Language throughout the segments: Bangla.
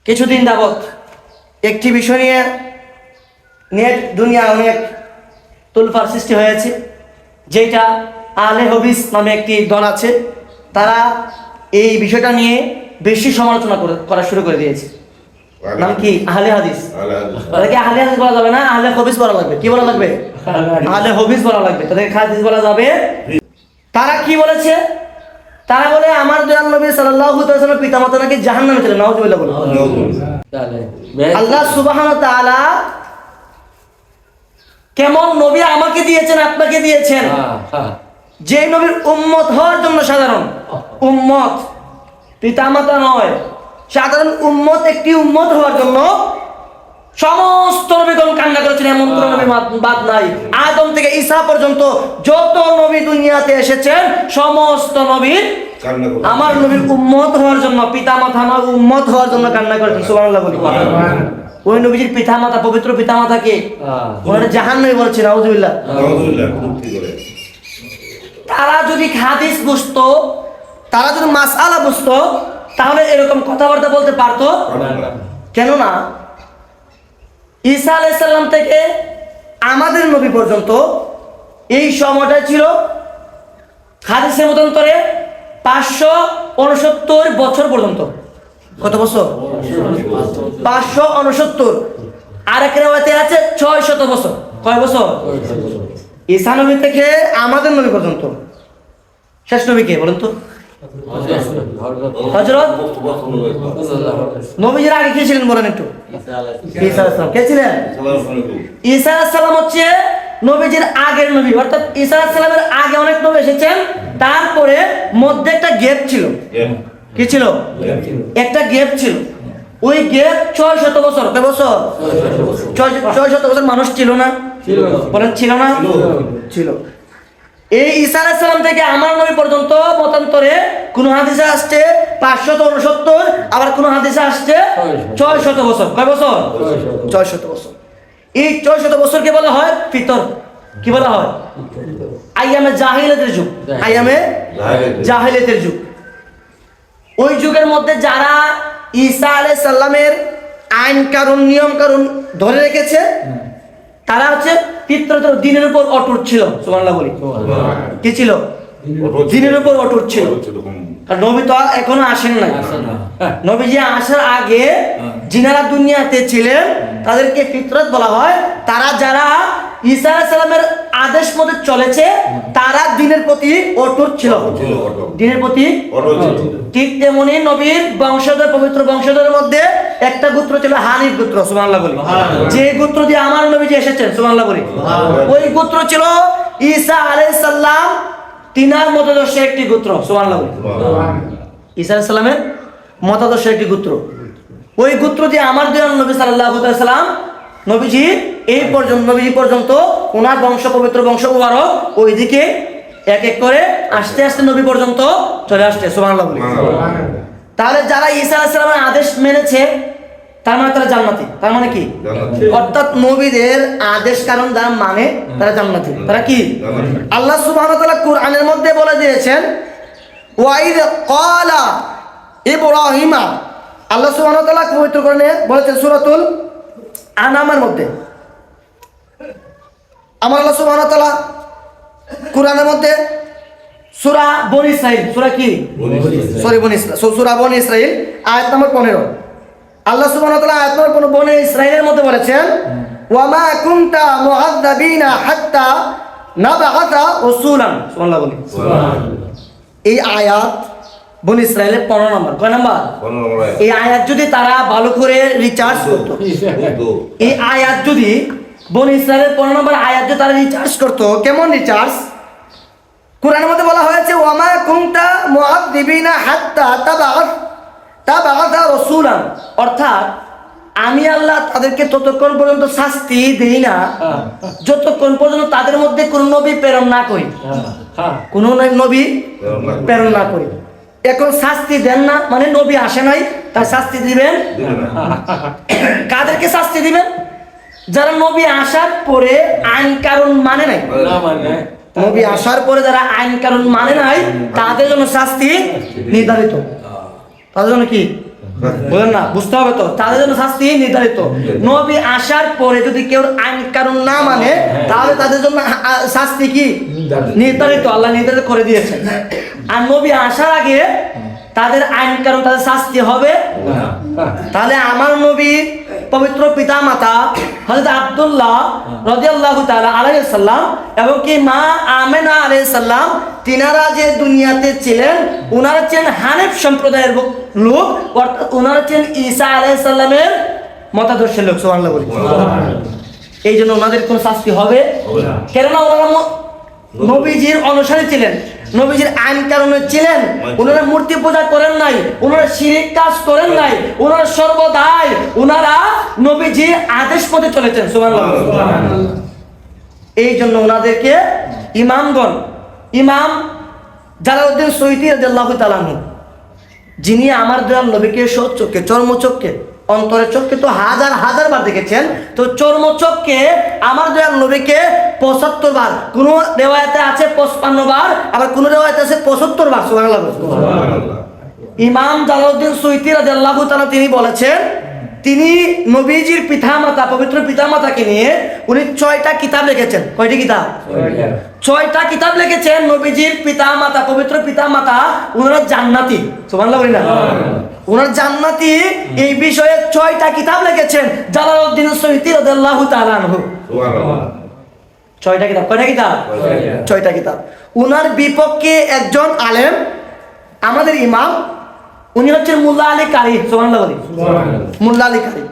কিছুদিন যাবৎ একটি বিষয় নিয়ে নেট দুনিয়া অনেক তোলফার সৃষ্টি হয়েছে, যেটা আহলে হাদিস নামে একটি দল আছে। তারা এই বিষয়টা নিয়ে বেশি সমালোচনা করা শুরু করে দিয়েছে। নাম কি? আহলে হাদিস। তাদেরকে আহলে হাদিস বলা যাবে না, আহলে হাদিস বলা লাগবে। কি বলা লাগবে? আহলে হাদিস বলা লাগবে। তাদেরকে হাদিস বলা যাবে। তারা কি বলেছে? তারা বলে আমার দয়াল নবী সাল্লাল্লাহু আলাইহি ওয়াসাল্লাম পিতামাতা নাকি জাহান্নামে ছিল। নাউজুবিল্লাহ বলে। আল্লাহ সুবহানাহু ওয়া তাআলা কেমন নবী আমাকে দিয়েছেন, আপনাকে দিয়েছেন, যে নবীর উম্মত হওয়ার জন্য, সাধারণ উম্মত, পিতামাতা নয়, সাধারণ উম্মত, একটি উম্মত হওয়ার জন্য সমস্ত নবীগণ কান্না করেছেন। এমন কোন নবী বাদ নাই। আদম থেকে ঈসা পর্যন্ত যত নবী দুনিয়াতে এসেছেন, সমস্ত নবী আমার নবীর উম্মত হওয়ার জন্য, পিতামাতা আমার উম্মত হওয়ার জন্য কান্না করেছেন। সুবহানাল্লাহ বলি। ওই নবীজির পিতামাতা, পবিত্র পিতামাতাকে ওনারা জাহান্নামী বলেছে। নাউজুবিল্লাহ। তারা যদি হাদিস বুঝতো, তারা যদি মাসআলা বুঝতো, তাহলে এরকম কথাবার্তা বলতে পারতো। কেননা ঈসা আলাইহিস সালাম থেকে আমাদের নবী পর্যন্ত এই সময়টা ছিল হাদিসের মতান্তরে 569 বছর পর্যন্ত। কত বছর? 569। আর এক রিওয়ায়াতে আছে 600 বছর। কয় বছর? ঈসা নবী থেকে আমাদের নবী পর্যন্ত। শেষ নবী কে বলেন তো? হযরত নবীর আগে কে ছিলেন বলেন একটু? ঈসা আলাইহিস সালাম। কে ছিলেন? ঈসা আলাইহিস সালাম হচ্ছে নবীজির আগের নবী। অর্থাৎ ঈসা আলাইহিস সালামের আগে অনেক নবী এসেছেন, তারপরে মধ্যে একটা গ্যাপ ছিল। কি ছিল? একটা গ্যাপ ছিল। ওই গ্যাপ 600 বছর। কয় বছর? 600 বছর মানুষ ছিল না? বলেন ছিল না? ছিল। এই ঈসা আলাইহিস সালাম থেকে আমার নবী পর্যন্ত মতান্তরে কোন হাদিসে আসছে 569, আবার কোন হাদিসে আসছে 600 বছর। কয় বছর? 600 বছর। এই 600 বছরকে বলা হয় ফিতর। কি বলা হয়? আইয়ামে জাহিলিয়াতের যুগ। আইয়ামে জাহিলিয়াতের যুগ। ওই যুগের মধ্যে যারা ঈসা আলাইহিস সালামের আইন কানুন, নিয়ম কানুন ধরে রেখেছে, তারা হচ্ছে ফিতরত, দিনের উপর অটুট ছিল। সুবহানাল্লাহ বলি। কি ছিল? দিনের উপর অটুট ছিল। আর নবী তো এখনো আসেন নাই। নবীজি আসার আগে যিনারা দুনিয়াতে ছিলেন তাদেরকে ফিতরত বলা হয়। তারা যারা ঈসা আলাইহিস সালামের আদেশ মতে চলেছে, তারা দিনের প্রতি অটুট ছিল। দিনের প্রতি ঠিক তেমনি নবীর বংশধর, পবিত্র বংশধরের মধ্যে একটা গোত্র ছিল হানিফ গোত্র। সুবহানাল্লাহ বলি। যে গোত্র দিয়ে আমার নবীজি এসেছেন। সুবহানাল্লাহ বলি। ওই গোত্র ছিল ঈসা আলাইহিস সালাম তিনার মতাদর্শে একটি গোত্র। সুবহানাল্লাহ বলি। ঈসা আলাইহিস সালামের মতাদর্শে একটি গোত্র। ওই গোত্র দিয়ে আমার দয়াল নবী সাল্লাল্লাহু আলাইহি ওয়াসাল্লাম, নবীজি এই পর্যন্ত, নবীজি পর্যন্ত ওনার বংশ, পবিত্র বংশ মুবারক ওইদিকে এক এক করে আস্তে আস্তে নবী পর্যন্ত চলে আসছে। সুবহানাল্লাহ বলি। তাহলে যারা ঈসা আলাইহিস সালামের আদেশ মেনেছে, তার মানে তারা জান্নাতি। তার মানে কি? অর্থাৎ নবীদের আদেশ কারণ যারা মানে তারা জান্নাতি। তারা কি? আল্লাহ সুবহানাহু ওয়া তাআলা কুরআনের মধ্যে বলে দিয়েছেন, ওয়াইদ ক্বালা ইব্রাহিমা। আল্লাহ সুবহানাহু ওয়া তাআলা পবিত্র কোরআনে বলেছেন সূরাতুল আনামের মধ্যে। আমার আল্লাহ সুবহানাহু ওয়া তাআলা কুরআনের মধ্যে সূরা বনী ইসরাঈল, সূরা কি? বনী ইসরাঈল, সূরা বনী ইসরাঈল আয়াত নম্বর 15। আল্লাহ সুবহানাহু ওয়া তাআলা আয়াত নম্বর বনী ইসরাঈলের মধ্যে বলেছেন, ওয়া মা কুনতা মুআযযাবিনা হাত্তা নাবআসা রাসূলান। সুবহানাল্লাহ বলি। এই আয়াত বনী ইসরাঈলের 15 নম্বর। কয় নাম্বার? 15 নম্বর। এই আয়াত যদি তারা ভালো করে রিচার্জ করত, এই আয়াত যদি বনী ইসরাঈলের 15 নম্বর আয়াত যদি তারা রিচার্জ করত, কেমন রিচার্জ? কুরআনের মধ্যে বলা হয়েছে, ওয়া মা কুনতা মুআযযাবিনা হাত্তা তাবআসা রাসূলান। অর্থাৎ আমি আল্লাহ তাদেরকে ততক্ষণ পর্যন্ত শাস্তি দেই না যতক্ষণ পর্যন্ত তাদের মধ্যে কোন নবী প্রেরণ না করি। কোন নবী প্রেরণ না করি। এখন শাস্তি দেন না মানে নবী আসে নাই, তাই শাস্তি দিবেন। কাদেরকে শাস্তি দিবেন? যারা নবী আসার পরে আইন কানুন মানে নাই। নবী আসার পরে যারা আইন কানুন মানে নাই, তাদের জন্য শাস্তি নির্ধারিত। তাদের জন্য কি? বুঝলেন না? বুঝতে হবে তো, তাদের জন্য শাস্তি নির্ধারিত। নবী আসার পরে যদি কেউ আইন কানুন না মানে তাহলে তাদের জন্য শাস্তি কি নির্ধারিত, আল্লাহ নির্ধারিত করে দিয়েছেন। আর নবী আসার আগে তাদের আইন কানুন, তাদের শাস্তি হবে। তাহলে আমার নবী পবিত্র পিতা মাতা হযরত আব্দুল্লাহ রাদিয়াল্লাহু তাআলা আলাইহিস সালাম এবং কি মা আমেনা আলাইহিস সালাম, তিনারা যে দুনিয়াতে ছিলেন, ওনারা ছিলেন হানিফ সম্প্রদায়ের লোক, অর্থাৎ ওনারা ছিলেন ঈসা আলাইহিস সালামের মতাদর্শের লোক। সুবহানাল্লাহ বলি। এই জন্য ওনাদের কোনো শাস্তি হবে, কেননা ওনারা নবীজির অনুসারী ছিলেন, নবীজির আইন কারণে ছিলেন। ওনারা মূর্তি পূজা করেন নাই, ওনারা শিরিক কাজ করেন নাই, ওনারা সর্বদাই ওনারা নবীজির আদেশ পথে চলেছেন। সুবহানাল্লাহ। এই জন্য ওনাদেরকে ইমামগণ, ইমাম জালালউদ্দিন সুয়ুতী রাদিয়াল্লাহু তাআলা আনহু, যিনি আমার দয়াল নবীকে চক্ষে, চর্মচক্ষে, অন্তরের চক্ষে তো হাজার হাজার বার দেখেছেন, তো চর্মচক্ষে আমার দয়াল নবীকে 75 বার, কোন রিওয়ায়াতে আছে 55 বার, আবার কোন রিওয়ায়াতে আছে 75 বার। সুবহানাল্লাহ। ইমাম জালালউদ্দিন সুয়ুতী রাদিয়াল্লাহু তাআলা তিনি বলেছেন, তিনি নবীজির পিতামাতা, পবিত্র পিতামাতাকে নিয়ে উনি 6টা কিতাব লিখেছেন। কয়টি কিতাব? 6টা কিতাব লিখেছেন। নবীজির পিতামাতা, পবিত্র পিতামাতা, ওনারা জান্নাতি। সুবহানাল্লাহ বলি না? ওনার জান্নাতি, এই বিষয়ে 6টা কিতাব লিখেছেন জালালউদ্দিন সুয়ুতী রাদিয়াল্লাহু তাআলা আনহু। সুবহানাল্লাহ। 6টা কিতাব। কয়টা কিতাব? 6টা কিতাব। ওনার বিপক্ষে একজন আলেম, আমাদের ইমাম, উনি হচ্ছেন মোল্লা আলী কারি। সুবহানাল্লাহ বলি। মোল্লা আলী কারি,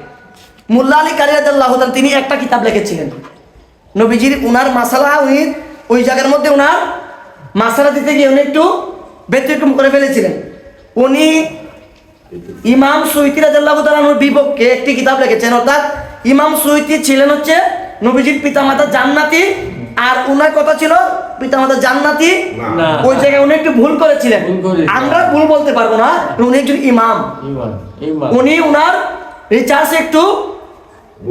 মোল্লা আলী কারি রাদিয়াল্লাহু তাআলা, তিনি একটা কিতাব লিখেছিলেন নবীজির। উনার মাসালা, উনি ওই জায়গার মধ্যে উনার মাসালা দিতে গিয়ে উনি একটু ব্যতিক্রম করে ফেলেছিলেন। উনি ইমাম সুয়ুতী রাদিয়াল্লাহু তাআলার বিপক্ষে একটি কিতাব লিখেছেন, অর্থাৎ ইমাম সুয়ুতী ছিলেন হচ্ছে নবীজির পিতামাতা জান্নাতি, আর উনার কথা ছিল পিতামাতা জান্নাতি। ওই জায়গায় উনি একটু ভুল করেছিলেন, আমরা ভুল বলতে পারবো না, উনি একজন ইমাম, উনি উনার রিসার্চে একটু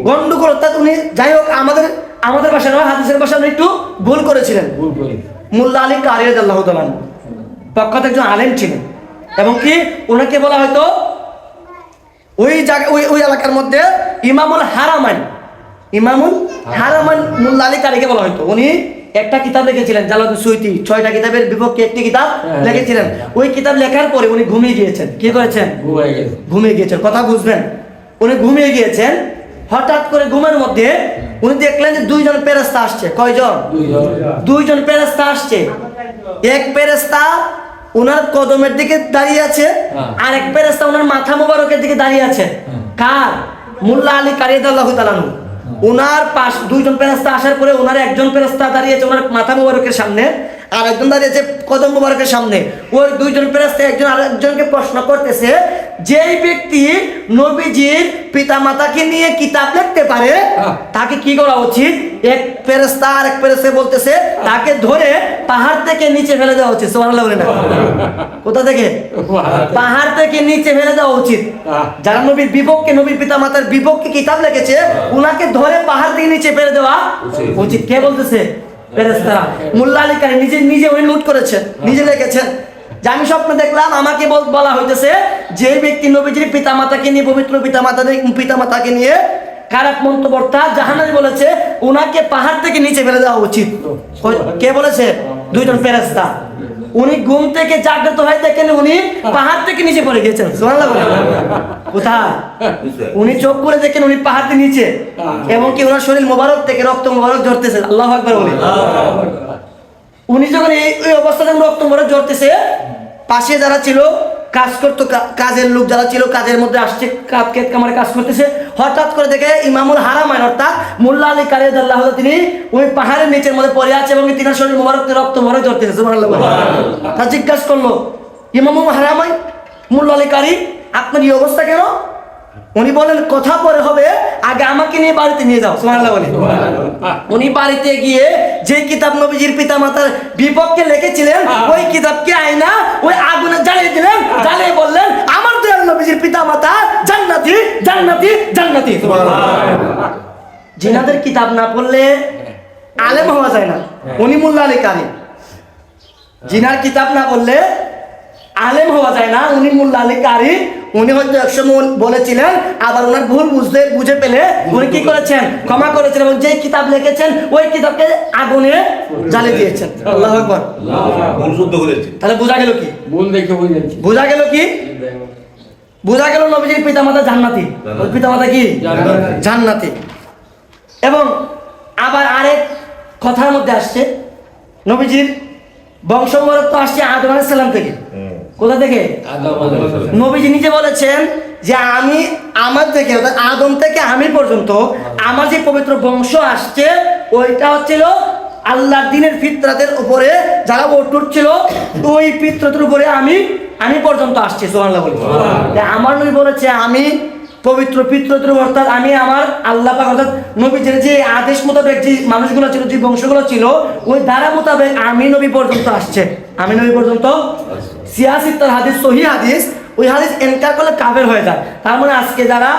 গন্ডগোল, অর্থাৎ উনি যাই হোক আমাদের ভাষায় নয়, হাদিসের ভাষায় উনি একটু ভুল করেছিলেন। মোল্লা আলী কারি রাদিয়াল্লাহু তাআলা প্রখ্যাত একজন আলেম ছিলেন, এবং কি ওনাকে বলা হয়তো ওই জায়গা, ওই এলাকার মধ্যে ইমামুল হারামাইন, ইমামুল হারামাইন মোল্লা আলী কারিকে বলা হয়তো। উনি একটা কিতাব লিখেছিলেন জালালউদ্দিন সুয়ুতী, 6টা কিতাবের বিপক্ষে একটি কিতাব লিখেছিলেন। ওই কিতাব লেখার পরে উনি ঘুমিয়ে গিয়েছেন। কি করেছেন? ঘুমিয়ে গিয়েছেন। কথা বুঝবেন? উনি ঘুমিয়ে গিয়েছেন। হঠাৎ করে ঘুমের মধ্যে উনি দেখলেন যে 2জন ফেরেশতা আসছে। কয়জন? 2জন ফেরেশতা আসছে। এক ফেরেশতা উনার কদমের দিকে দাঁড়িয়ে আছে, আর এক ফেরেশতা উনার মাথা মোবারকের দিকে দাঁড়িয়ে আছে। কার? মোল্লা আলী কারি রাদিয়াল্লাহু তাআলা আনহু। উনার পাশ 2জন ফেরেশতা আসার পরে উনার একজন ফেরেশতা দাঁড়িয়েছে উনার মাথা মোবারকের সামনে, আর একজন দাঁড়িয়েছে কদম মোবারকের সামনে। ওই 2জন ফেরেশতা একজন আরেকজনকে প্রশ্ন করতেছে, যেই ব্যক্তি নবীজির পিতামাতাকে নিয়ে কিতাব লিখতে পারে তাকে কি করা উচিত? এক ফেরেশতা আর এক ফেরেশতা বলতেছে তাকে ধরে পাহাড় থেকে নিচে ফেলে দেওয়া উচিত। সুবহানাল্লাহ বলেন না? কোথা থেকে? পাহাড় থেকে নিচে ফেলে দেওয়া উচিত। যারা নবীর বিপক্ষে, নবীর পিতামাতার বিপক্ষে কিতাব লিখেছে, উনাকে ধরে পাহাড় থেকে নিচে ফেলে দেওয়া উচিত। কে বলতেছে? ফেরেশতারা। মোল্লা আলী কারি নিজে উনি নোট করেছেন, নিজে লিখেছেন যে আমি স্বপ্ন দেখলাম, আমাকে বলা হইতেছে যে ব্যক্তি নবীজির পিতামাতাকে নিয়ে, পবিত্র পিতামাতাকে নিয়ে খারাপ মন্তব্য অর্থাৎ জাহান্নামী বলেছে, উনাকে পাহাড় থেকে নিচে ফেলে দেওয়া উচিত। কে বলেছে? 2জন ফেরেশতা। উনি ঘুম থেকে জাগ্রত হয়ে দেখেন উনি পাহাড় থেকে নিচে পড়ে গেছেন। সুবহানাল্লাহ। কোথায়? উনি চোখ করে দেখেন উনি পাহাড় থেকে নিচে, এবং কি ওনার শরীর মোবারক থেকে রক্ত মোবারক ঝরতেছে। আল্লাহু আকবার বলি। উনি যখন এই অবস্থা, যখন রক্ত মোবারক ঝরতেছে, পাশে যারা ছিল কাজ করতো, কাজের লোক যারা ছিল কাজের মধ্যে আসছে, ক্ষেত কামারে কাজ করতেছে, হঠাৎ করে দেখে ইমামুল হারামাইন অর্থাৎ মোল্লা আলী কারি রাদিয়াল্লাহু তাআলা তিনি ওই পাহাড়ের নিচের মধ্যে পড়ে আছে, এবং তিনার শরীর মোবারক রক্ত মোবারক ঝরতেছে। সুবহানাল্লাহ। তা জিজ্ঞাসা করলো, ইমামুল হারামাইন, মোল্লা আলী কারি, আপনার এই অবস্থা কেন? উনি বলেন, কথা পরে হবে, আগে আমাকে নিয়ে বাড়িতে নিয়ে যাও। সুবহানাল্লাহ বলি। উনি বাড়িতে গিয়ে যে কিতাব নবীজির পিতামাতার বিপক্ষে লিখেছিলেন, ওই কিতাবকে আয়না ওই আগুনে জ্বালিয়ে দিলেন, জ্বালিয়ে বললেন, আমার দয়াল নবীজির পিতামাতা জান্নাতি, জান্নাতি, জান্নাতি। জিনাদের কিতাব না পড়লে আলেম হওয়া যায় না। উনি মোল্লা আলী কারি, জিনার কিতাব না পড়লে আলেম হওয়া যায় না, উনি মোল্লা আলী কারি, উনি হয়তো একসময় বলেছিলেন, আবার ওনার ভুল বুঝে পেলে উনি কি করেছেন, ক্ষমা করেছেন এবং যেই কিতাব লিখেছেন ওই কিতাবকে আগুনে জ্বালিয়ে দিয়েছেন। আল্লাহু আকবার। তাহলে বোঝা গেল কি? বোঝা গেল কি? বোঝা গেল নবীজির পিতামাতা জান্নাতি। ওই পিতামাতা কি? জান্নাতি। এবং আবার আরেক কথার মধ্যে আসছে, নবীজির বংশমরক তো আসছে আদম আলাইহিস সালাম থেকে। কোথা থেকে? নবীজি নিজে বলেছেন যে আমি আমার থেকে অর্থাৎ আদম থেকে আমি পর্যন্ত আমার যে পবিত্র বংশ আসছে ওইটা হচ্ছিল আল্লাহর দ্বীনের ফিতরাতের উপরে যারা অটুট ছিল, ওই ফিতরাতের উপরে আমি পর্যন্ত আসছি। সুবহানাল্লাহ বলি। আমার নবী বলেছে আমি পবিত্র ফিতরাতের, অর্থাৎ আমি আমার আল্লাহ পাক অর্থাৎ নবীজির যে আদেশ মোতাবেক যে মানুষগুলো ছিল, যে বংশগুলো ছিল, ওই ধারা মোতাবেক আমি নবী পর্যন্ত আসছে। আমি নবী পর্যন্ত সিয়াসিত্তার হাদিস, সহিহ হাদিস, ওই হাদিস এনকার করলে কাফের হয়ে যায়। তার মানে আজকে যারা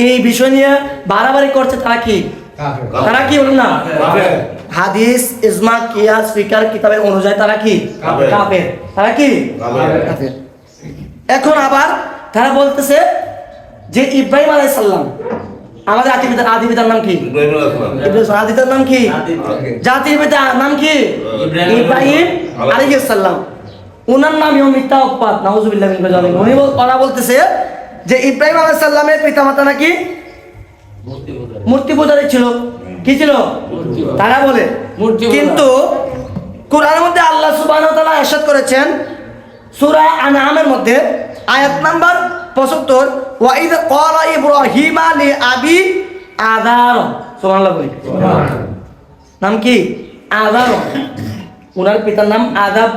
এই বিষয় নিয়ে বাড়াবাড়ি করছে তারা কি? তারা কি বলুন না? হাদিস, ইজমা, কিয়াস, ফিকার কিতাবের অনুযায়ী তারা কি? কাফের। তারা কি? কাফের। এখন আবার তারা বলতেছে যে ইব্রাহিম আলাইহিস সালাম আমাদের আদি পিতার নাম কি? আদিতার নাম কি? জাতির পিতার নাম কি? ইব্রাহিম আলাইহিস সালাম। ওনার নামও মিথ্যা অপবাদ, নাউজুবিল্লাহ মিন যালিক। ওরা বলতেছে যে ইব্রাহিম আলাইহিস সালামের পিতামাতা নাকি মূর্তি পূজারী ছিল। কি ছিল? তারা বলে। কিন্তু কোরআনের মধ্যে আল্লাহ সুবহানাহু ওয়া তাআলা ইরশাদ করেছেন সূরা আনআমের মধ্যে আয়াত নাম্বার 75, ওয়া ইয ক্বালা ইব্রাহিমা লি আবি আযার। সুবহানাল্লাহ বলি। নাম কি? আযার। ওনার পিতার নাম আযাব,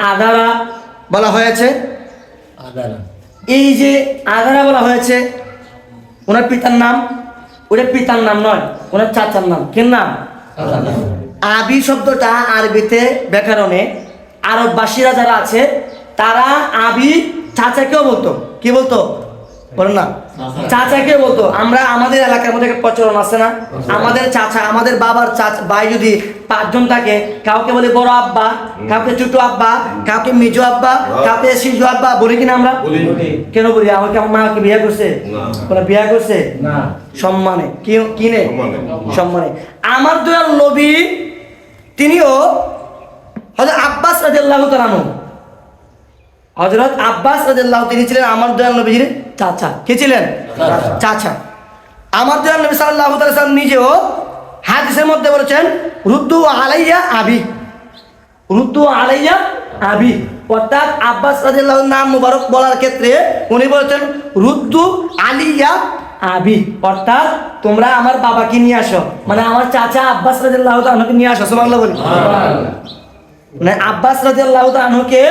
আযারা বলা হয়েছে। এই যে আযারা বলা হয়েছে ওনার পিতার নাম, ওটা পিতার নাম নয়, ওনার চাচার নাম। কি নাম? আবি শব্দটা আরবিতে ব্যাকরণে আরববাসীরা যারা আছে তারা আবি চাচাকেও বলতো। কি বলতো? বলেন না, চাচাকে বলতো। আমরা আমাদের এলাকার মধ্যে একটা প্রচলন আছে না, আমাদের চাচা, আমাদের বাবার চাচা ভাই যদি 5 জন থাকে, কাউকে বলে বড় আব্বা, কাউকে ছোট আব্বা, কাউকে মেজো আব্বা, কাউকে শিশু আব্বা, বলি কিনা আমরা? কেন বলি? আমাকে আমার মা কি বিয়ে করছে? কোনো বিয়ে করছে না, সম্মানে। কিনে সম্মানে। আমার দয়াল নবী তিনিও হযরত আব্বাস রাদিয়াল্লাহু তাআলা আনহু, হযরত আব্বাস রাদিয়াল্লাহু তিনি ছিলেন আমার দয়াল নবীর চাচা। কে ছিলেন? চাচা। আমার দয়াল নবী সাল্লাল্লাহু আলাইহি ওয়াসাল্লাম নিজেও হাদিসের মধ্যে বলেছেন রুদ্দু আলাইয়া আবি, রুদ্দু আলাইয়া আবি। অর্থাৎ আব্বাস রাদিয়াল্লাহু নাম মুবারক বলার ক্ষেত্রে উনি বলেছেন রুদ্দু আলিয়া আবি, অর্থাৎ তোমরা আমার বাবাকে নিয়ে আসো, মানে আমার চাচা আব্বাস রাদিয়াল্লাহু তাআলাকে নিয়ে আসো। সুবহানাল্লাহ বলি। মানে আব্বাস রাদিয়াল্লাহু তাআলা আনহুকে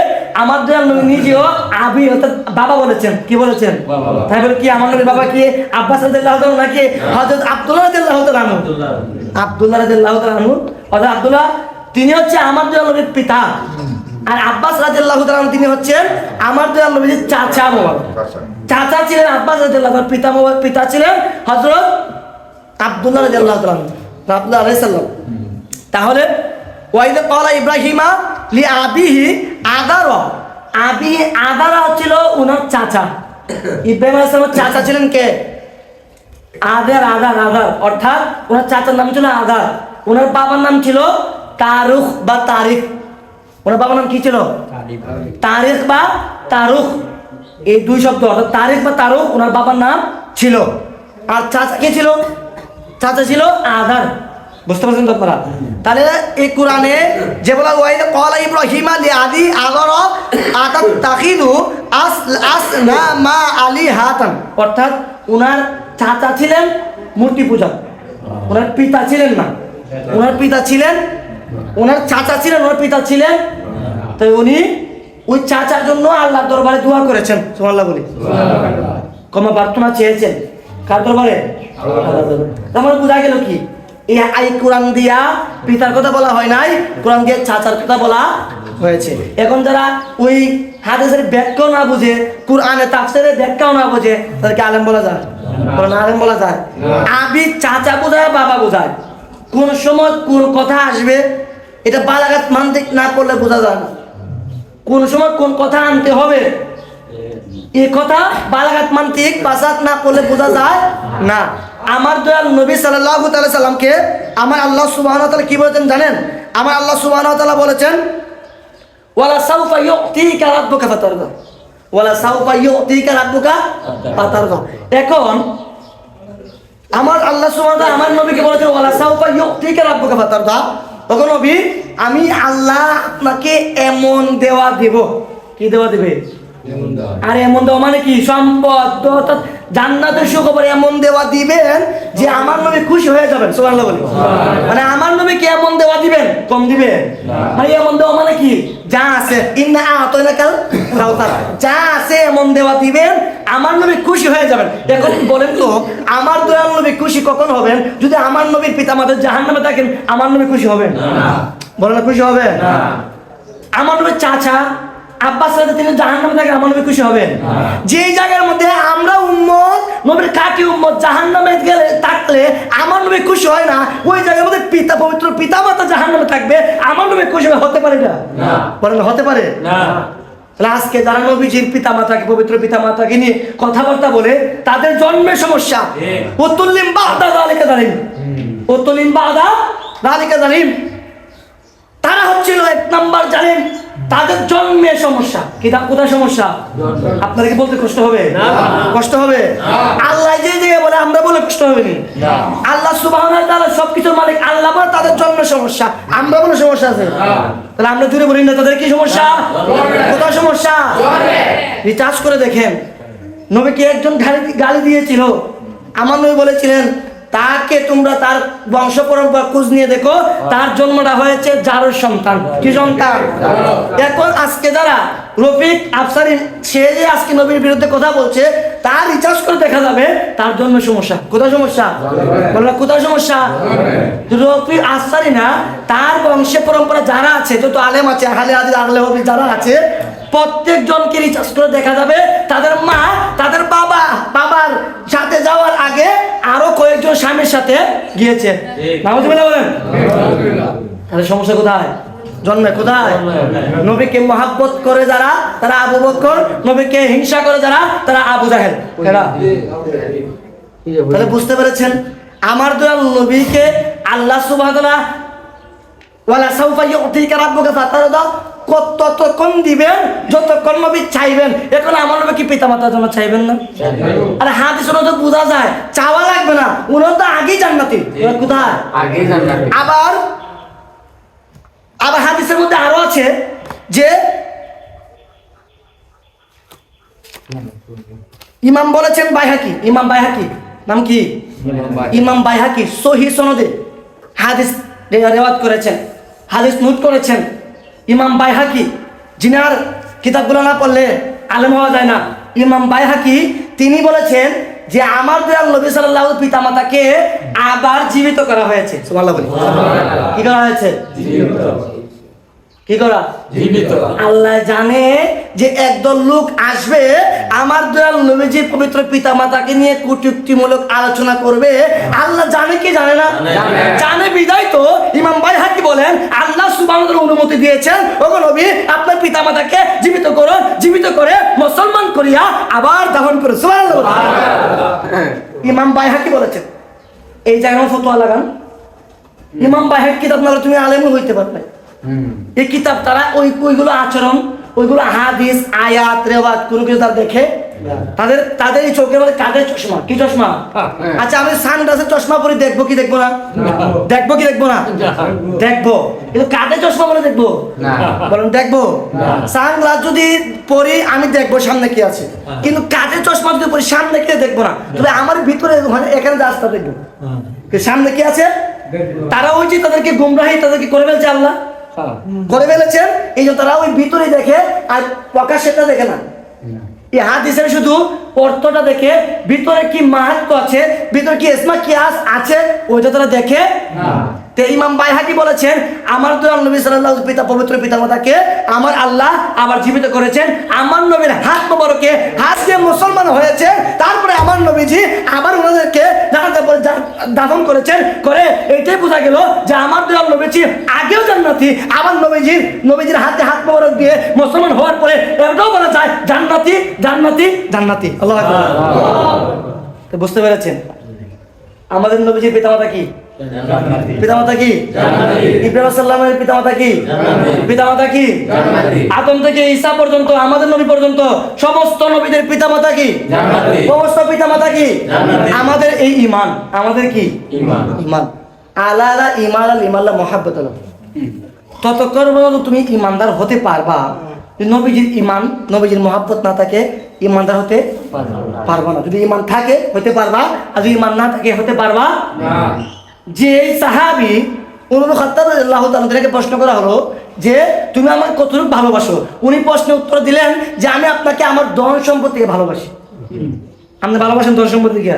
আমার দয়াল নবী নিজেও আবি অর্থাৎ বাবা বলেছেন। কি বলেছেন? তাই বলে কি আমার নবীর বাবা কি আব্বাস রাদিয়াল্লাহু তাআলা নাকি হযরত আব্দুল্লাহ রাদিয়াল্লাহু তাআলা আনহু? আব্দুল্লাহ রাদিয়াল্লাহু তাআলা আনহু, অর্থাৎ আব্দুল্লাহ তিনি হচ্ছে আমার দয়াল নবীর পিতা, আর আব্বাস রাদিয়াল্লাহু তাআলা তিনি হচ্ছেন আমার দয়াল নবীর চাচা মোবারক। চাচা ছিলেন আব্বাস রাদিয়াল্লাহু তাআলা, পিতা মোবারক পিতা ছিলেন হযরত আব্দুল্লাহ রাদিয়াল্লাহু তাআলা রাব্বুল আলাইহিস সালাম। তাহলে ওয়াইদা ক্বালা ইব্রাহিমা লি আবিহি আযারা, আবি আযারা ছিল ওনার চাচা। ইব্রাহিম আলাইহিস সালামের চাচা ছিলেন কে? আযার। অর্থাৎ ওনার চাচার নাম ছিল আযার, ওনার বাবার নাম ছিল তারুখ বা তারিখ। ওনার বাবার নাম কি ছিল? তারিখ বা তারুখ, এই দুই শব্দ, অর্থাৎ তারিখ বা তারুখ ওনার বাবার নাম ছিল। আর চাচা কে ছিল? চাচা ছিল আযার। বুঝতে পারছেন তো আপনারা? তাহলে এই কোরআনে যে বলা ওয়াইদা ক্বালা ইব্রাহিমা লি আবি আযারা আতাত্তাখিযু আসনামা আলিহাতান, অর্থাৎ ওনার চাচা ছিলেন মূর্তি পূজা, ওনার পিতা ছিলেন না। ওনার পিতা ছিলেন, ওনার চাচা ছিলেন, ওনার পিতা ছিলেন। তো উনি ওই চাচার জন্য আল্লাহর দরবারে দোয়া করেছেন। সুবহানাল্লাহ বলি। ক্ষমা প্রার্থনা চেয়েছেন কার দরবারে? আল্লাহর দরবারে। তাহলে বোঝা গেল কি এই কোরআন দিয়া পিতার কথা বলা হয় নাই, কোরআন দিয়ে চাচার কথা বলা হয়েছে। এখন যারা ওই হাদিসের ব্যাখ্যাও না বুঝে, কোরআনের তাফসীরের ব্যাখ্যাও না বুঝে, তাদেরকে আলেম বলা যায়? কোরআন আলেম বলা যায়? আবি চাচা বোঝায়, বাবা বোঝায়। কোন সময় কোন কথা আসবে এটা বালাগাত মানতিক না করলে বোঝা যায় না। কোন সময় কোন কথা আনতে হবে এই কথা বালাগাত মান্তিক বাসাত না করলে বোঝা যায় না। আমার দয়াল নবী সাল্লাল্লাহু তাআলা সাল্লামকে আমার আল্লাহ সুবহানাহু ওয়া তাআলা কি বলেছেন জানেন? আমার আল্লাহ সুবহানাহু ওয়া তাআলা বলেছেন ওয়ালা সাউফা ইউতিকা রাব্বুকা ফাতারদা, ওয়ালা সাউফা ইউতিকা রাব্বুকা ফাতারদা। এখন আমার আল্লাহ সুবহানাহু ওয়া তাআলা আমার নবীকে বলেছেন ওয়ালা সাউফা ইউতিকা রাব্বুকা ফাতারদা, ওগো নবী আমি আল্লাহ আপনাকে এমন দেওয়া দেব। কি দেওয়া দেবে? আর এমন দেওয়া মানে কি? সম্পদ, অর্থাৎ জান্নাতের সুখবর এমন দেওয়া দিবেন যে আমার নবী খুশি হয়ে যাবেন। সুবহানাল্লাহ বলি। মানে আমার নবীকে এমন দেওয়া দিবেন, কম দিবে মানে এমন দেওয়া মানে কি? যা আছে ইন্না আতাইনাকাল কাউসার, যা আছে এমন দেওয়া দিবেন, আমার নবী খুশি হয়ে যাবেন। এখন বলেন তো আমার দয়াল নবী খুশি কখন হবেন? যদি আমার নবীর পিতামাতা জাহান্নামে থাকেন, আমার নবী খুশি হবেন? বলেন না, খুশি হবে? আমার নবীর চাচা আব্বাস সাথে তিনি জাহান্নামে থাকে, আমার নবী খুশি হবেন? যেই জায়গার মধ্যে আমরা উম্মত, নবীর কাকি উম্মত জাহান্নামে গেলে থাকলে আমার নবী খুশি হয় না, ওই জায়গার মধ্যে পিতা পবিত্র পিতামাতা জাহান্নামে থাকবে, আমার নবী খুশি হতে পারে না? বলেন হতে পারে না? তাহলে আজকে যারা নবীজির পিতামাতাকে পবিত্র পিতামাতাকে নিয়ে কথাবার্তা বলে তাদের জন্মের সমস্যা, উতুল্লিম বাদা যালিকা জালিম, উতুল্লিম বাদা যালিকা জালিম, তারা হচ্ছিল এক নাম্বার জালিম, তাদের জন্মের সমস্যা। কিতাব কোথায় সমস্যা? আপনারা কি বলতে কষ্ট হবে? কষ্ট হবে? আল্লাহ যে জায়গায় বলে আমরা বলে কষ্ট হবে না? আল্লাহ সুবহানাহু ওয়া তাআলা সবকিছুর মালিক, আল্লাহ বলে তাদের জন্মের সমস্যা, আমরা বলে সমস্যা আছে? তাহলে আমরা জুড়ে বলি না তাদের কি সমস্যা? কোথায় সমস্যা? রিচার্জ করে দেখেন, নবীকে একজন গালি দিয়েছিল, আমার নবী বলেছিলেন তাকে তোমরা তার বংশ পরম্পরা খোঁজ নিয়ে দেখো, তার জন্মটা হয়েছে জারুর সন্তান। কি সন্তান? এখন আজকে যারা রফিক আফসারি, সে যে আজকে নবীর বিরুদ্ধে কথা বলছে, তার রিচার্জ করে দেখা যাবে তার জন্ম সমস্যা। কোথায় সমস্যা? বললাম কোথায় সমস্যা? রফিক আফসারি না, তার বংশে পরম্পরা যারা আছে, যত আলেম আছে, আহলে হাদিস আহলে হাদিস যারা আছে, প্রত্যেকজনকে রিচার্জ করে দেখা যাবে তাদের মা, তাদের বাবা, বাবার সাথে যাওয়ার আগে আরো কয়েকজন স্বামীর সাথে গিয়েছে। নাউজুবিল্লাহ বলেন। তাহলে সমস্যা কোথায়? জন্মে। কোথায়? নবীকে মহাব্বত করে যারা, তারা আবু বকর, নবীকে হিংসা করে যারা, তারা আবু জাহেল। তাহলে বুঝতে পেরেছেন আমার দয়াল নবীকে আল্লাহ সুবহানাহু ওয়া তাআলা ওয়ালা সাউফা ইউতিকা রাব্বুকা ফাতারদা ততক্ষণ দিবেন যতক্ষণ নবী চাইবেন। এখন আমার নবী কি পিতামাতার জন্য চাইবেন না? আরে হাদিস অনুযায়ী বোঝা যায় চাওয়া লাগবে না, উনি তো আগেই জান্নাতি। কোথায়? আগেই জান্নাতি। আবার হাদিসের মধ্যে আরো আছে যে ইমাম বলেছেন বাইহাকি, ইমাম বাইহাকি নাম কি? ইমাম বাইহাকি সহিহ সনদে হাদিস রিওয়ায়াত করেছেন, হাদিস নোট করেছেন। ইমাম বাইহাকি, জিনার কিতাবগুলো না পড়লে আলেম হওয়া যায় না, ইমাম বাইহাকি তিনি বলেছেন যে আমার দয়াল নবী সাল্লাল্লাহু আলাইহি পিতামাতাকে আবার জীবিত করা হয়েছে। সুবহানাল্লাহ বলি। কি করা হয়েছে? কি করা? জীবিত। আল্লাহ জানে যে একদল লোক আসবে আমার দয়াল নবীজির পবিত্র পিতামাতাকে নিয়ে কটূক্তিমূলক আলোচনা করবে। আল্লাহ জানে কি জানে না? জানে বিদায় তো ইমাম বাইহাকি বলেন আল্লাহ সুবহানাহু ওয়া তাআলা অনুমতি দিয়েছেন, ওগো নবী আপনার পিতামাতাকে জীবিত করো, জীবিত করে মুসলমান করিয়া আবার দাফন করো। সুবহানাল্লাহ। ইমাম বাইহাকি বলেছেন। এই জায়গায় ফতোয়া লাগান। ইমাম বাইহাকি কিতাব না তুমি আলেমও হইতে পারবে। এই কিতাব তারা ওইগুলো আচরণ, ওইগুলো হাদিস আয়াত রেওয়াত কোনো কিছু তারা দেখে, তাদের এই চোখের মধ্যে কাদের চশমা? কি চশমা? আচ্ছা আমি সানগ্লাসের চশমা পরি, দেখবো কি দেখবো না? দেখবো কি দেখবো না? দেখবো। কিন্তু কাদের চশমা বলে দেখবো? বলেন দেখবো। সানগ্লাস যদি পরি আমি দেখবো সামনে কি আছে, কিন্তু কাদের চশমা যদি পরি সামনে কি দেখবো না। তবে আমার ভিতরে এখানে রাস্তা দেখবো সামনে কি আছে। তারা ওই যে তাদেরকে গুমরাহি তাদেরকে করে ফেলছে, আল্লাহ করে ফেলেছেন, এই জন্য তারা ওই ভিতরে দেখে আর প্রকাশ্যটা দেখে না। এই হাদিসের শুধু অর্থটা দেখে, ভিতরে কি মাহাত্ম্য আছে, ভিতরে কি ইসমা কিয়াস আছে, ওইটা তারা দেখে। তে ইমাম বাইহাকি বলেছেন আমার দয়াল নবী সাল্লাল্লাহু আলাইহি পিতা পবিত্র পিতামাতাকে আমার আল্লাহ আবার জীবিত করেছেন। আমার নবীর হাত মোবারকে হাত দিয়ে মুসলমান হয়েছে, তারপরে আমার নবীজি আবার ওনাদেরকে দাফন করেছেন। করে এইটাই বোঝা গেল যে আমার দয়াল নবীজি আগেও জান্নাতি, আবার নবীজির হাতে হাত মোবারক দিয়ে মুসলমান হওয়ার পরে এটাও বলা যায় জান্নাতি জান্নাতি জান্নাতি। আল্লাহু আকবার। তো বুঝতে পেরেছেন আমাদের নবীজির পিতামাতা কি? পিতামাতা কি? ইব্রাহিম সাল্লামের পিতামাতা কি? পিতামাতা কি? আদম থেকে ঈসা পর্যন্ত আমাদের নবী পর্যন্ত সমস্ত নবীদের পিতামাতা কি? সমস্ত পিতামাতা কি? আমাদের এই ঈমান, আমাদের কি ঈমান আলা ঈমান আল ঈমান মুহাব্বত। ততক্ষণ পর্যন্ত তুমি ঈমানদার হতে পারবা, নবীজির ঈমান নবীজির মুহাব্বত না থাকে ঈমানদার হতে পারবা না। যদি ঈমান থাকে হতে পারবা, আর যদি ঈমান না থাকে হতে পারবা না। যে সাহাবী উমর খাত্তাব রাদিয়াল্লাহু তাআলা থেকে প্রশ্ন করা হলো যে তুমি আমাকে কতটুকু ভালোবাসো, উনি প্রশ্নের উত্তর দিলেন যে আমি আপনাকে আমার ধন সম্পদ থেকে ভালোবাসি। আপনি ভালোবাসেন ধন সম্পদ থেকে?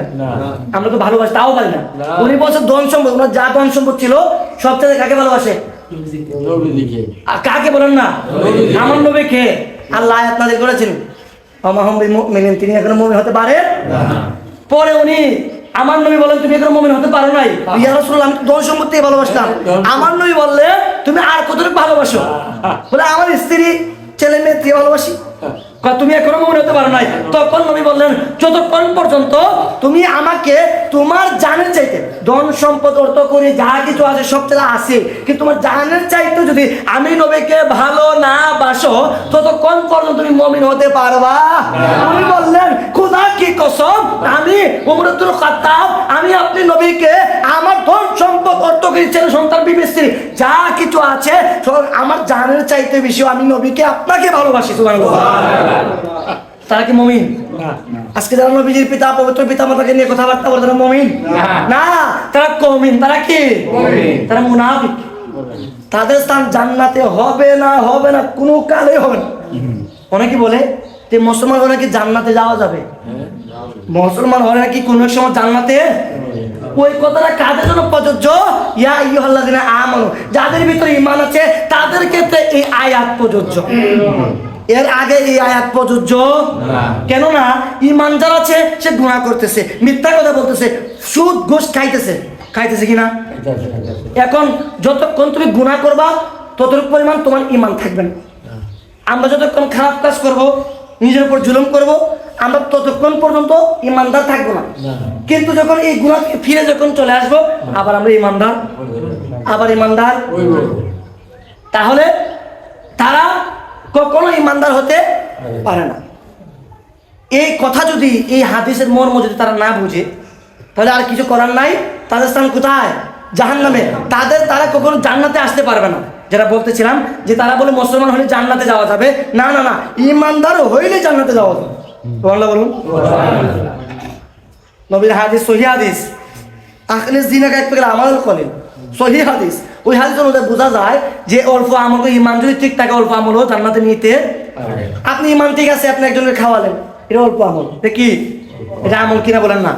আমরা তো ভালোবাসি তাও পারি না। উনি বলছেন ধন সম্পদ, ওনার যা ধন সম্পদ ছিল সবচেয়ে কাকে ভালোবাসে? কাকে বলেন না? আমার নবীকে। আল্লাহ আয়াত নাযিল করেছেন ওয়ামা বিল মুমিনিন, তিনি এখনো মুমিন হতে পারে না। পরে উনি আমার নবী বলেন তুমি এখনো মুমিন হতে পারো নাই। ইয়া রাসূলুল্লাহ আমি ধন সম্পদ থেকে ভালোবাসতাম। আমার নবী বললে তুমি আর কতটুকু ভালোবাসো? বলে আমার স্ত্রী ছেলে মেয়ে দিয়ে ভালোবাসি। তুমি এখনো মুমিন হতে পারো নাই। তখন নবী বললেন যতক্ষণ পর্যন্ত তুমি আমাকে তোমার জানের চাইতে ধন সম্পদ অর্থ করে যা কিছু আছে সব থেকে আছে, কিন্তু তোমার জানের চাইতে যদি আমি নবীকে ভালো না বাসো ততক্ষণ পর্যন্ত তুমি মুমিন হতে পারবা। উনি বললেন খোদা কি কসম, আমি ওমর ইবনুল খাত্তাব আমি আপনি নবীকে আমার ধন সম্পদ অর্থ করে ছেলে সন্তান বিবি স্ত্রী যা কিছু আছে আমার জানের চাইতে বেশি আমি নবীকে আপনাকে ভালোবাসি। সুবহানাল্লাহ। তারা কি মুমিন? আজকে যারা নবীজির পিতা পবিত্র পিতামাতাকে নিয়ে কথাবার্তা বলে তারা মুমিন না, তারা কওমিন। তারা কি? তারা মুনাফিক। তাদের স্থান জান্নাতে হবে না, হবে না, কোনো কালে হবে না। অনেকে বলে যে মুসলমান হলে কি জান্নাতে যাওয়া যাবে? মুসলমান হলে নাকি কোনো সময় জান্নাতে? ওই কথাটা কাদের জন্য প্রযোজ্য? ইয়া আইয়ুহাল্লাযিনা আমানু, যাদের ভিতরে ঈমান আছে তাদের ক্ষেত্রে এই আয়াত প্রযোজ্য। এর আগে এই আয়াত প্রযোজ্য কেন না? ঈমান যার আছে সে গুনাহ করতেছে, মিথ্যা কথা বলতেছে, সুদ ঘুষ খাইতেছে কিনা? এখন যতক্ষণ তুমি গুনাহ করবা ততটুকু পরিমাণ তোমার ঈমান থাকবে না। আমরা যতক্ষণ খারাপ কাজ করব, নিজের উপর জুলুম করব, আমরা ততক্ষণ পর্যন্ত ঈমানদার থাকবো না। কিন্তু যখন এই গুনাহ ফিরে যখন চলে আসবো আবার আমরা ঈমানদার, আবার ঈমানদার। তাহলে তারা কখনো ঈমানদার হতে পারে না। এই কথা যদি এই হাদিসের মর্ম যদি তারা না বুঝে তাহলে আর কিছু করার নাই। তাদের স্থান কোথায়? জাহান্নামে। তারা কখনো জান্নাতে আসতে পারবে না। যারা বলতেছিলাম যে তারা বলে মুসলমান হলে জান্নাতে যাওয়া যাবে, না না না, ঈমানদার হইলে জান্নাতে যাওয়া যাবে। সুবহানাল্লাহ বলুন। নবীর হাদিস সহিহ হাদিস, আখলিস দিনাকা এক প্রকার আমাল করেন, সহিহ হাদিস। ওই হাদিস অনুযায়ী বোঝা যায় যে অল্প আমল, ঈমান যদি ঠিক থাকে অল্প আমলও জান্নাতে নিতে। আপনি ঈমান ঠিক আছে, আপনি একজনকে খাওয়ালেন, এটা অল্প আমল। দেখি এটা আমল কিনা বলেন না,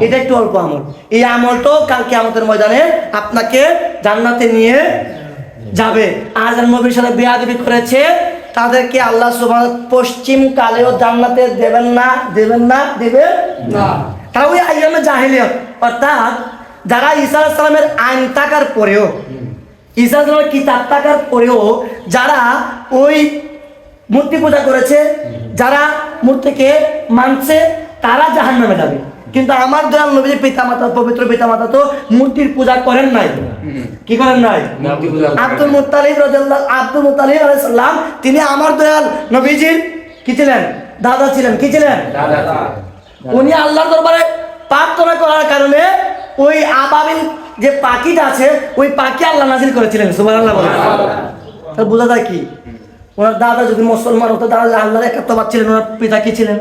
এটা একটু অল্প আমল। এই আমলটাও কালকে আমাদের ময়দানে আপনাকে জান্নাতে নিয়ে যাবে। আর যারা নবীর সাথে বেয়াদবি করেছে তাদেরকে আল্লাহ সুবহানাহু পশ্চিম কালেও জান্নাতে দেবেন না, দেবেন না, দেবেন না। তারা ওই আইয়ামে জাহেলিয়ত, অর্থাৎ যারা ঈসা আলাইহিস সালামের আইন থাকার পরেও, ঈসা আলাইহিস সালামের কিতাব থাকার পরেও যারা ওই মূর্তি পূজা করেছে, যারা মূর্তিকে মানছে, তারা জাহান্নামে যাবে। কিন্তু আমার দয়াল নবীর পিতামাতা পবিত্র পিতামাতা তো মূর্তির পূজা করেন নাই। কি করেন নাই? আব্দুল মুত্তালিব আলাইহিস সালাম তিনি আমার দয়াল নবীজির কি ছিলেন? দাদা ছিলেন। কি ছিলেন? উনি আল্লাহর দরবারে প্রার্থনা করার কারণে ওই আবাবিল যে পাখিটা আছে ওই পাখি আল্লাহ নাজিল করেছিলেন। সুবহানাল্লাহ বলেন। তাহলে বোঝা যায় কি ওনার দাদা যদি মুসলমান হতো তাহলে আল্লাহর একাত্মবাদ ছিলেন। ওনার পিতা কি ছিলেন?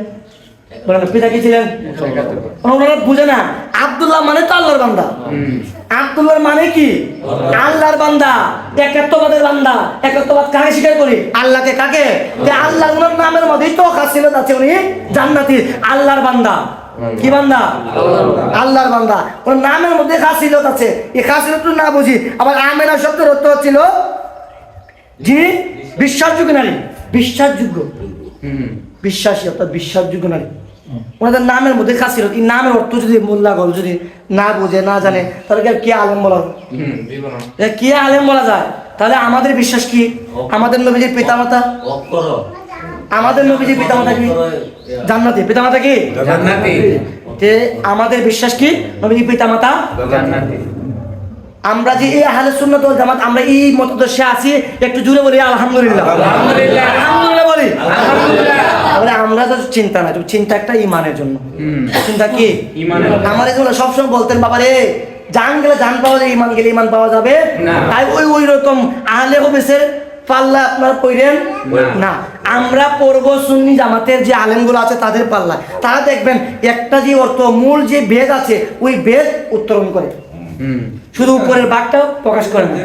পিতা কি ছিলেন? ওনারা বুঝে না। আব্দুল্লাহ মানে তো আল্লাহর বান্দা। আব্দুল্লাহর মানে কি? আল্লাহর বান্দা, একাত্মবাদের বান্দা। একাত্মবাদ কাকে স্বীকার করি? আল্লাহকে। কাকে? আল্লাহ। ওনার নামের মধ্যেই তো খাসিলত আছে, উনি জান্নাতি, আল্লাহর বান্দা। কি বান্দা? আল্লাহর বান্দা। ওর নামের মধ্যে খাসিলত আছে, এই খাসিলত না বুঝি। আবার আমেনা শব্দের অর্থ হচ্ছিল যিনি বিশ্বাসযোগ্য নারী, বিশ্বাসযোগ্য, বিশ্বাসী অর্থাৎ বিশ্বাসযোগ্য নারী। ওনাদের নামের মধ্যে খাসিলত, এই নামের অর্থ যদি মোল্লাগল যদি না বুঝে না জানে তাহলে কি আলেম বলা হয়? কি আলেম বলা যায়? তাহলে আমাদের বিশ্বাস কি? আমাদের নবীজির পিতামাতা, আমাদের নবীজির পিতামাতা কি? জান্নাতি। পিতামাতা কি? জান্নাতি। যে আমাদের বিশ্বাস কি? নবীজির পিতামাতা জান্নাতি। আমরা যে এই আহলে সুন্নাত ওয়াল জামাত আমরা এই মতদর্শে আছি, একটু জুড়ে বলি আলহামদুলিল্লাহ। আলহামদুলিল্লাহ, আলহামদুলিল্লাহ বলি আলহামদুলিল্লাহ। তাহলে আমরা তো চিন্তা না, চিন্তা একটা ঈমানের জন্য। চিন্তা কি? ঈমানের। আমাদের জন্য সবসময় বলতেন বাবা রে জান গেলে জান পাওয়া যায়, ঈমান গেলে ঈমান পাওয়া যাবে না। তাই ওই রকম আহলে হাদিসের পাল্লা আপনারা পড়েন না। আমরা পড়ব সুন্নি জামাতের যে আলেমগুলো আছে তাদের পাল্লা। তারা দেখবেন একটা যে অর্থ মূল যে বেদ আছে ওই বেদ উত্তরণ করে, শুধু উপরের ভাগটা প্রকাশ করে না,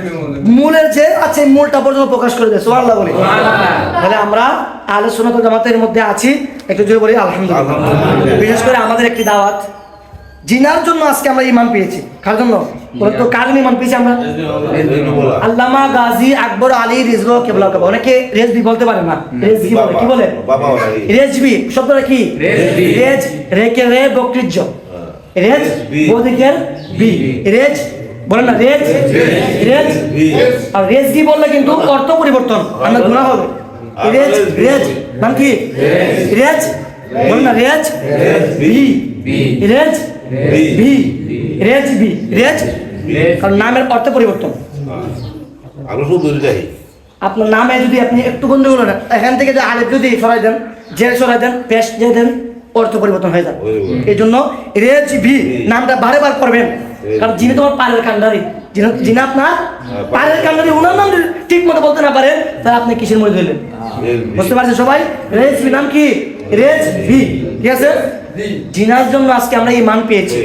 মূলের যে আছে মূলটা পর্যন্ত প্রকাশ করে দেয়। সুবহানাল্লাহ বলি। তাহলে আমরা আহলে সুন্নাত ওয়াল জামাতের মধ্যে আছি, একটু জোরে বলি আলহামদুলিল্লাহ। বিশেষ করে আমাদের একটি দাওয়াত, জিনার জন্য আজকে আমরা ঈমান পেয়েছি। কার জন্য? তো কার ঈমান পেয়েছি আমরা? আল্লামা গাজী আকবর আলী রিজভী কেবলা কাবা। অনেকে রেজভি বলতে পারে না, রেজভি বলে। কি বলে? রেজভি শব্দটা কি? রেজ, রেকে রে বকৃজ্য, রেজ বদিকের বি, রেজ বলেন না, রেজ রেজ। আর রেজভি বললে কিন্তু অর্থ পরিবর্তন, আমরা গুনাহ হবে। রেজ রেজ নাম কি? রেজ বলেন না, রেজ বি, রেজ বি, রেজ বি, রেজ। কারণ নামের অর্থ পরিবর্তন। আপনার নামে যদি আপনি একটু গন্ডগোল না, এখান থেকে যে আলেফ যদি সরাই দেন, জে সরাই দেন, পেশ যে দেন, অর্থ পরিবর্তন হয়ে যায়। এই জন্য রেজ ভি নামটা বারে বার পড়বেন, কারণ যিনি তোমার পালের কান্ডারি, যিনি আপনার পালের কান্ডারি, ওনার নাম ঠিক মতো বলতে না পারেন তাহলে আপনি কিসের মধ্যে ধরলেন? বুঝতে পারছেন সবাই? রেজ ভি নাম কি? রেজ ভি। ঠিক আছে? জিনার জন্য আজকে আমরা ঈমান পেয়েছি,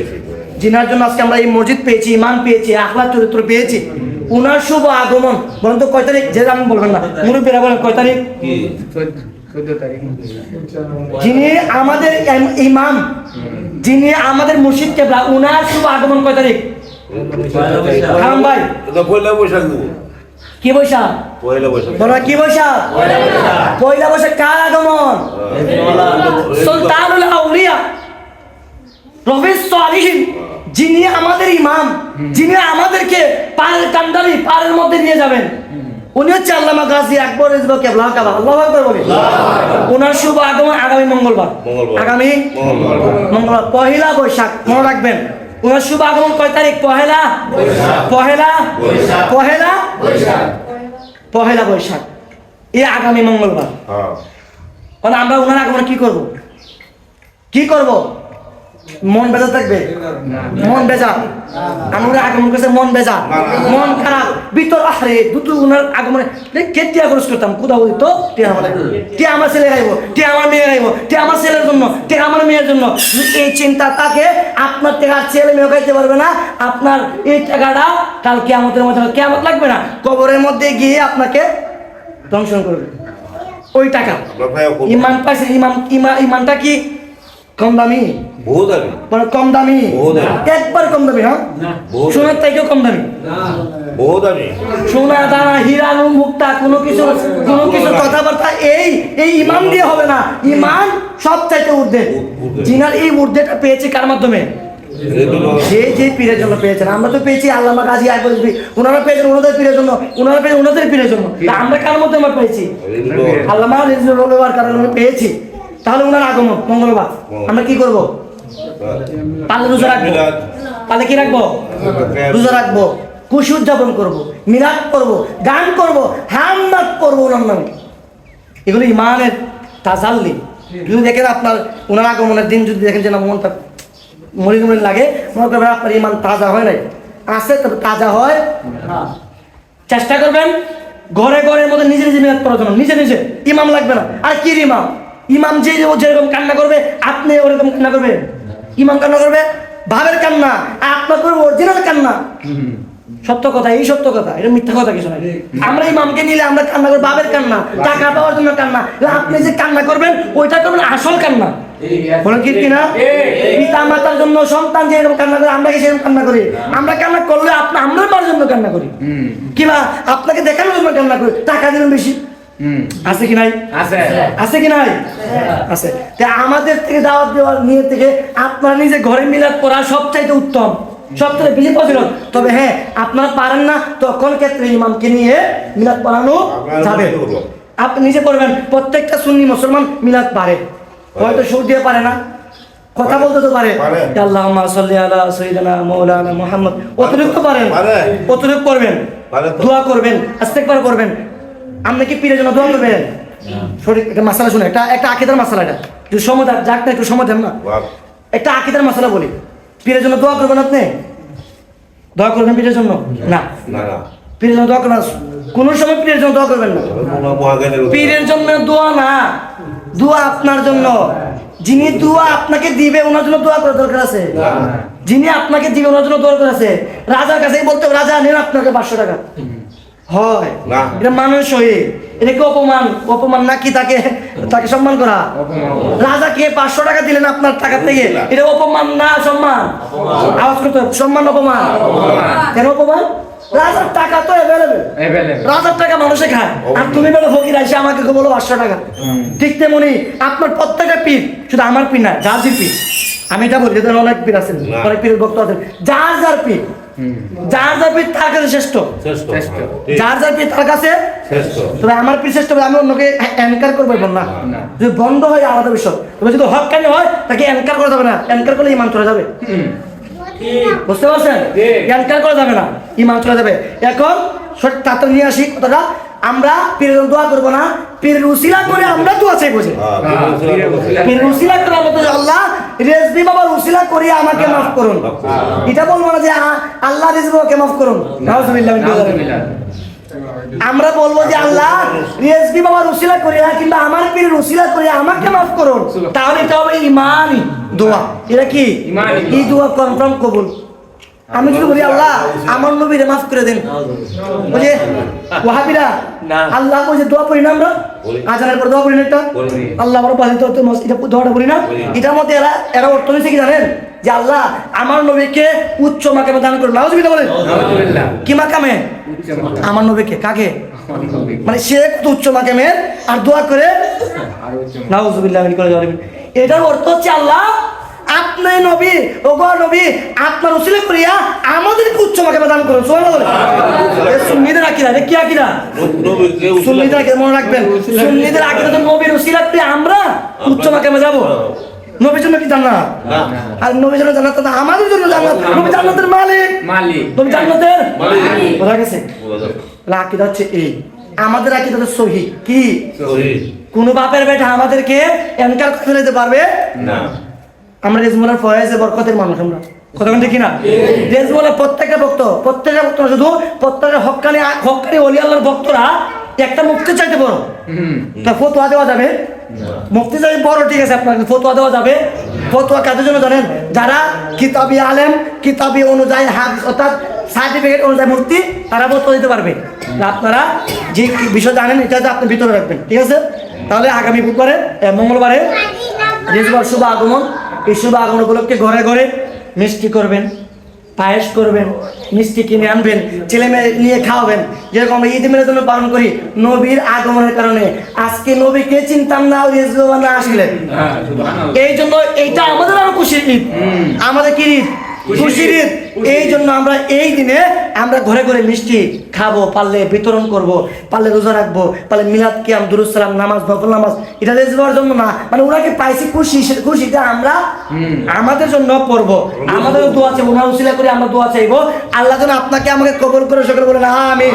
জিনার জন্য আজকে আমরা এই মসজিদ পেয়েছি, ঈমান পেয়েছি, আখলাক চরিত্র পেয়েছি। উনার শুভ আগমন বলেন তো কয় তারিখ? যে আমি বলবেন না, মুরব্বীরা বলেন কয় তারিখ? 14 তারিখ। যিনি আমাদের ইমাম, যিনি আমাদের মুর্শিদ কেবলা, উনার শুভ আগমন কয় তারিখ? খারাম ভাই পয়লা বৈশাখ। কি বৈশাখ? পয়লা বৈশাখ। বলো কি বৈশাখ? পয়লা বৈশাখ। কার আগমন? সুলতানুল আউলিয়া রফিস সালিহিন, যিনি আমাদের ইমাম, যিনি আমাদেরকে পায়ের কান্ডারি পায়ের মধ্যে নিয়ে যাবেন, উনি হচ্ছে আল্লামা গাজী আকবর রিজভী কেবলা কাবা। আল্লাহু আকবার বলি। ওনার শুভ আগমন আগামী মঙ্গলবার, আগামী মঙ্গলবার পহেলা বৈশাখ। মনে রাখবেন ওনার শুভ আগমন কয় তারিখ? পহেলা পহেলা পহেলা পহেলা বৈশাখ, এই আগামী মঙ্গলবার। কারণ আমরা ওনার আগমনে কি করব? কি করব? মন বেজা থাকবে, মন বেজা। আমরা আগমন করছে মন বেজা, মন খারাপ, ভিতর আরে দুটো উনার আগমনে কে টিয়া খরচ করতাম কোথা বলি তো টিয়া বলে, কে আমার ছেলে খাইবো, কে আমার মেয়ে খাইবো, কে আমার ছেলের জন্য, কে আমার মেয়ের জন্য। এই চিন্তা তাকে আপনার টাকার ছেলে মেয়ে খাইতে পারবে না। আপনার এই টাকাটা কালকে আমাদের মধ্যে কেমন লাগবে না, কবরের মধ্যে গিয়ে আপনাকে দংশন করবে ওই টাকা। ইমান পাইছে, ইমানটা কি কম দামি? বহু দামি। মানে কম দামি, একবার কম দামি। হ্যাঁ, সোনার থেকেও কম দামি, বহু দামি। সোনা দানা হীরা মুক্তা কোনো কিছু কথাবার্তা এই ইমান দিয়ে হবে না। ইমান সব চাইতে ঊর্ধ্বে। জিনার এই ঊর্ধ্বেটা পেয়েছে কার মাধ্যমে? যে পীরের জন্য পেয়েছেন। আমরা তো পেয়েছি আল্লামা গাজী আকবর রিজভী, ওনারা পেয়েছেন ওনাদের পীরের জন্য, ওনারা পেয়েছেন ওনাদের পীরের জন্য। আমরা কার মধ্যে আমরা পেয়েছি? আল্লামা রিজভী রবিবার কারণে আমরা পেয়েছি। তাহলে ওনার আগমন মঙ্গলবার, আমরা কি করবো? পালে রোজা রাখবো। পালে কি রাখবো? রোজা রাখবো, খুশি উদযাপন করবো, মিলাদ করবো, গান করবো, হামদাত করবো ওনার নামে। এগুলো ইমানের তাজাল্লি। যদি দেখেন আপনার ওনার আগমনের দিন যদি দেখেন যে না মনটা মরিগ মরিগ লাগে, মনে করবেন আপনার ইমান তাজা হয় নাই। আছে তবে তাজা হয়। চেষ্টা করবেন ঘরে ঘরের মধ্যে নিজে নিজে মিলাদ করার জন্য, নিজে নিজে। ইমাম লাগবে না। আর কি ইমাম? ইমাম যে যেরকম কান্না করবে আপনি ওরকম কান্না করবে। ইমাম কান্না করবে ভাবের কান্না, আর আপনার করবে অরিজিনাল কান্না। সত্য কথা, এই সত্য কথা, এটা মিথ্যা কথা কিছু নাই। আমরা ইমামকে নিলে আমরা কান্না করবো ভাবের কান্না, টাকা পাওয়ার জন্য কান্না। আপনি যে কান্না করবেন ওইটা করবেন আসল কান্না। বলেন কি কিনা? পিতা মাতার জন্য সন্তান যেরকম কান্না করে আমরা কি সেরকম কান্না করি? আমরা কান্না করলে আমরা মার জন্য কান্না করি, কিংবা আপনাকে দেখানোর জন্য কান্না করি। টাকা দিবেন বেশি, আছে কি নাই? আছে কি নাই? আছে। আমাদের থেকে দাওয়াত দেওয়ার নিয়ে থেকে আপনারা নিজে ঘরে মিলাদ করা সবচাইতে উত্তম, সবচেয়ে বেশি ফজিলত। তবে হ্যাঁ, আপনারা পারেন না তখন ক্ষেত্রে ইমামকে নিয়ে মিলাদ পড়ানো যাবে। আপনি নিজে করবেন। প্রত্যেকটা সুন্নি মুসলমান মিলাদ পারে, হয়তো সুর দিয়ে পারে না, কথা বলতে তো পারে, আল্লাহুম্মা সাল্লি আলা সাইয়্যিদিনা মাওলানা মুহাম্মদ, অতিরিক্ত পারেন, অতিরিক্ত করবেন, দোয়া করবেন, ইস্তেগফার করবেন। আপনি কি পীরের জন্য দোয়া করবেন? সঠিক একটা মাসালা শুনে, একটা আকীদার মাসালা, এটা একটু সমাধান যাক না, একটু সমাধান না, একটা আকীদার মাসালা বলি। পীরের জন্য দোয়া করবেন? আপনি দোয়া করবেন পীরের জন্য? না, পীরের জন্য দোয়া করবেন কোন সময়, পীরের জন্য দোয়া করবেন না। পীরের জন্য দোয়া না, দোয়া আপনার জন্য। যিনি দোয়া আপনাকে দিবে ওনার জন্য দোয়া করার দরকার আছে। যিনি আপনাকে দিবে ওনার জন্য দরকার আছে। রাজার কাছে বলতে রাজা নেন আপনাকে 500 টাকা, হয় এটা মানুষ হয়ে, এটা কি অপমান? অপমান নাকি তাকে সম্মান করা? রাজাকে 500 টাকা দিলেন আপনার টাকা থেকে, এটা অপমান না সম্মান? আওয়াজ করতে, সম্মান অপমান? কেন অপমান? রাজার টাকা তো অ্যাভেলেবেল, রাজার টাকা মানুষে খায়, আর তুমি বলো ফকির এসে আমাকে বলো 500 টাকা। ঠিক তেমনি আপনার প্রত্যেকটা পীর, শুধু আমার পীর না, যার যে পীর, আমি এটা বলি, অনেক পীর আছেন, অনেক পীরের ভক্ত আছেন, যার যার পীর, যার যার পীর তার কাছে শ্রেষ্ঠ, যার যার পীর তার কাছে শ্রেষ্ঠ। তবে আমার পীর শ্রেষ্ঠ, আমি অন্যকে অ্যানকার করবো না, যদি বন্ধ হয় আলাদা বিষয়। তবে যদি হক্কানি হয় তাকে অ্যানকার করা যাবে না, অ্যানকার করলে ইমান চলে যাবে, বুঝতে পারছেন? অ্যানকার করা যাবে না, ইমান চলে যাবে। এখন তাড়াতাড়ি নিয়ে আসি কথাটা, আমরা পীরের দোয়া করবো না, পীরের উসিলা করে আমরা দোয়া চাইবো। পীরের উসিলা করে আমরা তো, আল্লাহ রেজবি বাবার উসিলা করিয়া আমাকে মাফ করুন, এটা বলবো না যে আল্লাহ রেজবি বাবাকে মাফ করুন, নাউজুবিল্লাহ। আমরা বলবো যে আল্লাহ রেজবি বাবার উসিলা করিয়া কিংবা আমার পীরের উসিলা করিয়া আমাকে মাফ করুন। তাহলে এটা হবে ইমানি দোয়া। এটা কি? এই দোয়া কনফার্ম কবুল। আমি যদি বলি আল্লাহ আমার নবীরে মাফ করে দেন, বুঝে ওয়াহাবিরা আল্লাহ বলে দোয়া করি না, আমরা আজানের পর দোয়া করি না, একটা আল্লাহ আমার বাড়িতে এটা দোয়াটা করি না। এটার মধ্যে এরা অর্থ নিচ্ছে কি জানেন? যে আল্লাহ আমার নবীকে উচ্চ মাকামে দান করুন। নাউজুবিল্লাহ বলেন। কি মাকামে? আমার নবীকে। কাকে? মানে সে কত উচ্চ মাকামে, আর দোয়া করে নাউজুবিল্লাহ। এটার অর্থ হচ্ছে আল্লাহ আপনি নবী, ওগো নবী, আপনার উসিলা করিয়া আমাদেরকে উচ্চ মাকামে দান করুন। সুবহানাল্লাহ। সুন্নিদের আকীদা, এটা কি আকীদা? সুন্নিদের আকীদা মনে রাখবেন। সুন্নিদের আকীদা তো নবীর উসিলা করে আমরা উচ্চ মাকামে যাব। নবীর জন্য কি জান্নাত? আর নবীর জন্য জান্নাত না, আমাদের জন্য জান্নাত। নবী জান্নাতের মালিক, নবী জান্নাতের মালিক। বোঝা গেছে? আকীদা হচ্ছে এই, আমাদের আকীদা তো সহিহ। কি সহিহ? কোন বাপের বেটা আমাদেরকে এনকার করে দিতে পারবে না। আমরা রেজমুলার ফয়েজে বরকতের মানুষ, আমরা কথা বলতে কিনা? রেজমুলার প্রত্যেকটা ভক্ত শুধু প্রত্যেকটা হক্কানি ওলি আল্লাহর ভক্তরা একটা মুক্তি চাইতে বড়, তা ফতোয়া দেওয়া যাবে? মুক্তি চাই বড়, ঠিক আছে, আপনাকে ফতোয়া দেওয়া যাবে। ফতোয়া কাদের জন্য জানেন? যারা কিতাবি আলেম, কিতাবি অনুযায়ী হাদিস অর্থাৎ সার্টিফিকেট অনুযায়ী মুক্তি, তারা ফতোয়া দিতে পারবে। আপনারা যে বিষয় জানেন এটা আপনি ভিতরে রাখবেন, ঠিক আছে? তাহলে আগামী বুধবারে, মঙ্গলবারে রেজবার শুভ আগমন। এই শুভ আগমন উপলক্ষে ঘরে ঘরে মিষ্টি করবেন, পায়েস করবেন, মিষ্টি কিনে আনবেন, ছেলে মেয়ে নিয়ে খাওয়াবেন। যেরকম আমরা ঈদ মিলাদ পালন করি নবীর আগমনের কারণে, আজকে নবীকে চিনতাম না, না আসলেন, এই জন্য এইটা আমাদের আরো খুশির ঈদ। আমাদের কি ঈদ? খুশির ঈদ। এই জন্য আমরা এই দিনে আমরা ঘরে ঘরে মিষ্টি খাবো, পারলে বিতরণ করব, পারলে রোজা রাখবো, পারলে মিলাদ কিয়াম দুরূদ সালাম নামাজ নফল নামাজ, এটা রেজবার জন্য না, মানে ওনাকে পাইছি খুশিটা আমরা আমাদের জন্য পড়বো। আমাদের দোয়া চাইবো, ওনার উসিলা করে আমরা দোয়া চাইবো, আল্লাহ যেন আপনাকে আমাকে কবুল করে সকলে বলেন আমিন।